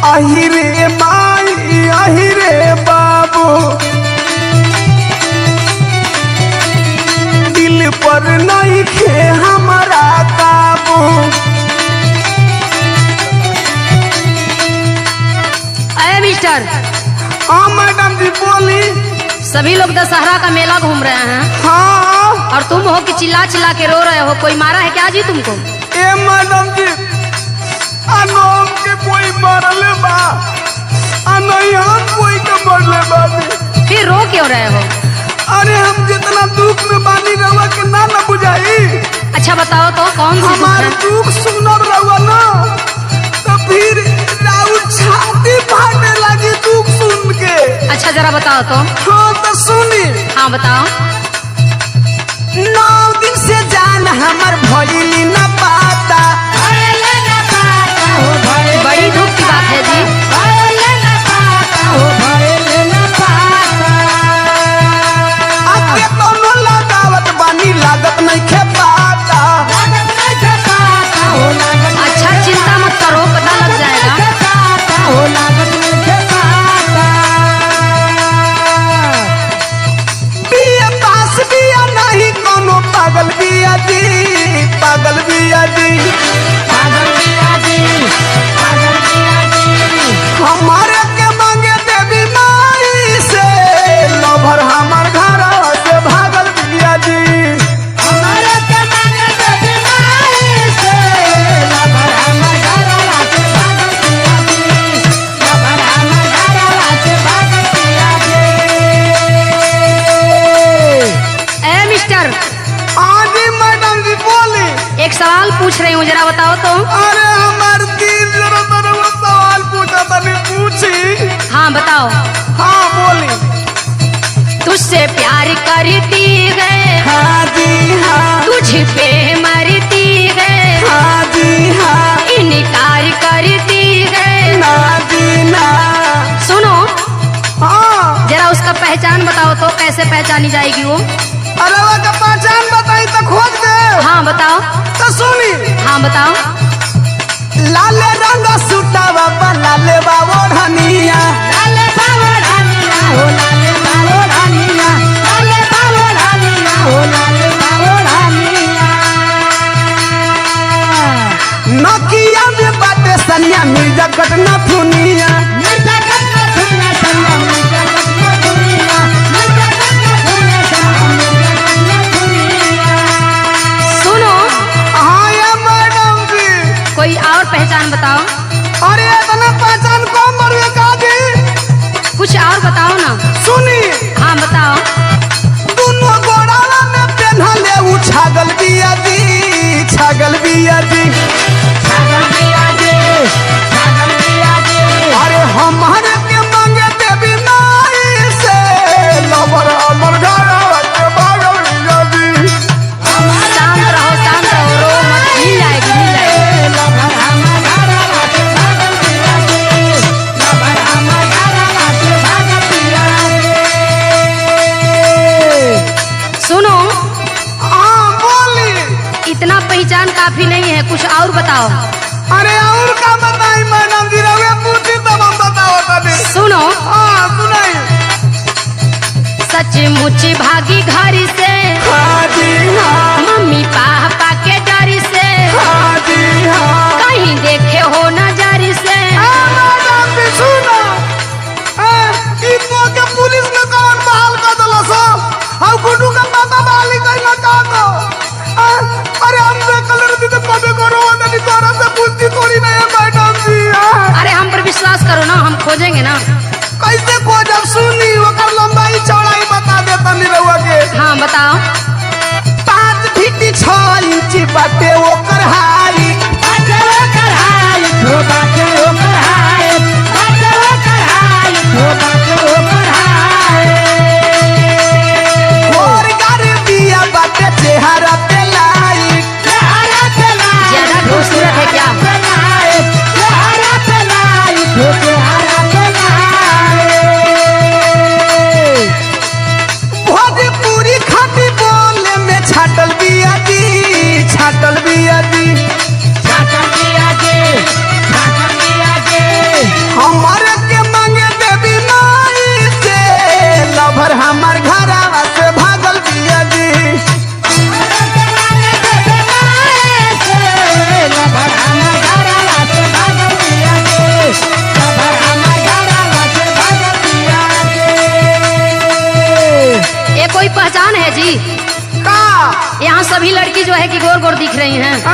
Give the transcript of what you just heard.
आही रे माई आही रे बाबू, दिल पर नहीं खे हमारा काबू। अरे मिस्टर। हाँ मैडम जी बोली। सभी लोग दशहरा का मेला घूम रहे हैं। हाँ। और तुम हो कि चिल्ला चिल्ला के रो रहे हो, कोई मारा है क्या जी तुमको? ए मैडम जी अनोम के कोई मरले बा, अनयन कोई के मरले बा। फिर रो क्यों रहे हो? अरे हम जितना दुख में बानी रहुआ के ना बुझाई। अच्छा बताओ तो कौन सी हमारे दुख सुनब रहुआ ना तो फिर छाती फाटने लगी दुख सुन के। अच्छा जरा बताओ तो। हाँ तो सुनी। हाँ बताओ। 9 दिन से जान हमर भइली न पाता। बड़ी दुख की बात है जी। आगे कोनो लगावत बानी लागत नहीं खे पाता। अच्छा चिंता मत करो, पता लग जाएगा। बिया पास बिया नहीं कोनो पागल बिया जी, पागल बिया जी, हमारे के मांगे देवी माई से लभर हमार घर से भागल बिया जी। हमारे के मांगे देवी माई से लभर हमार घर से भागल बिया जी, लभर हमार घर से भागल बिया जी। ए मिस्टर। हाँ जी मैडम जी बोली। एक सवाल पूछ रही हूँ, जरा बताओ तो। अरे हमार दिल जरा तने वो सवाल पूछा तनी पूछी। हाँ बताओ। हाँ बोली। तुझसे प्यार करती है, हाँ जी हाँ, तुझ पे मरती है, हाँ जी हाँ, इनकार करती है ना जी ना। सुनो हाँ जरा उसका पहचान बताओ तो, कैसे पहचानी जाएगी वो? अरे वो का पहचान बताई तो खोज दे। हाँ बताओ। तो सुनी। हाँ बताओ। लाले रंग सुटावा लाले बाबो धनिया, लाले बाबो धनिया हो, लाले बाबो धनिया, लाले बाबो धनिया हो, लाले बाबो धनिया। नकिया में बाटे सनिया मिर्जा कटना थुनिया, मिर्जा कटना थुनिया सनिया, मिर्जा कटना थुनिया, मिर्जा कटना थुनिया सनिया, मिर्जा कटना थुनिया। सुनो। हाँ ये मैडम जी। कोई और पहचान बताओ। अरे इतना पहचान कौन मरवे काजी? कुछ और बताओ ना। सुनी। हाँ बताओ। दोनों गोड़ावा में पेन्हले उ छागल बिया जी, छागल बिया जी, छागल बिया जी, छागल बिया जी। अरे हमारे के मांगे देवी माई से लवर हमर घर के भागल बिया जी। शांत रहो शांत रहो, रो मत, मिल जाएगी मिल जाएगी। लवर हमर घर के भागल बिया जी, लवर हमर घर के भागल बिया जी। सुनो। हाँ बोली। इतना पहचान काफी नहीं है, कुछ और बताओ। अरे और का बताई मैडम जी, रवे पूछी तब हम बताओ तभी। सुनो। हाँ सुनाई। सचमुच भागी घर से, हाँ जी हाँ, मम्मी पापा के डर से, हाँ जी हाँ। कहीं देखे हो नजर से। मैडम जी सुनो, इनको के पुलिस में कौन बहाल कर दला सो? हम गुड्डू का पापा बहाली कहीं ना का दो। अरे हम से कलर दी तो कभी करो नहीं, तोरा से पूछती थोड़ी नहीं है मैडम जी। अरे हम पर विश्वास करो ना, हम खोजेंगे ना। कैसे खोजब? सुनी ओकर लंबाई चौड़ाई बता देता निरहुआ के। हाँ बताओ। 5 फीट 6 इंच बाटे ओकर हाई, बाटे ओकर हाई, हो बाटे ओकर हाई, बाटे ओकर हाई, हो बाटे ओकर हाई। और गार दिया बाटे चेहरा पे लाई, चेहरा पे लाई, ज्यादा खूबसूरत है क्या? चेहरा पे लाई, हो चेहरा पे लाई। भोजपुरी खाटी बोले में छाटल बिया जी, छाटल बिया जी, छाटल बिया जी, छाटल बिया जी। पहचान है जी? का यहाँ सभी लड़की जो है कि गोर गोर दिख रही हैं।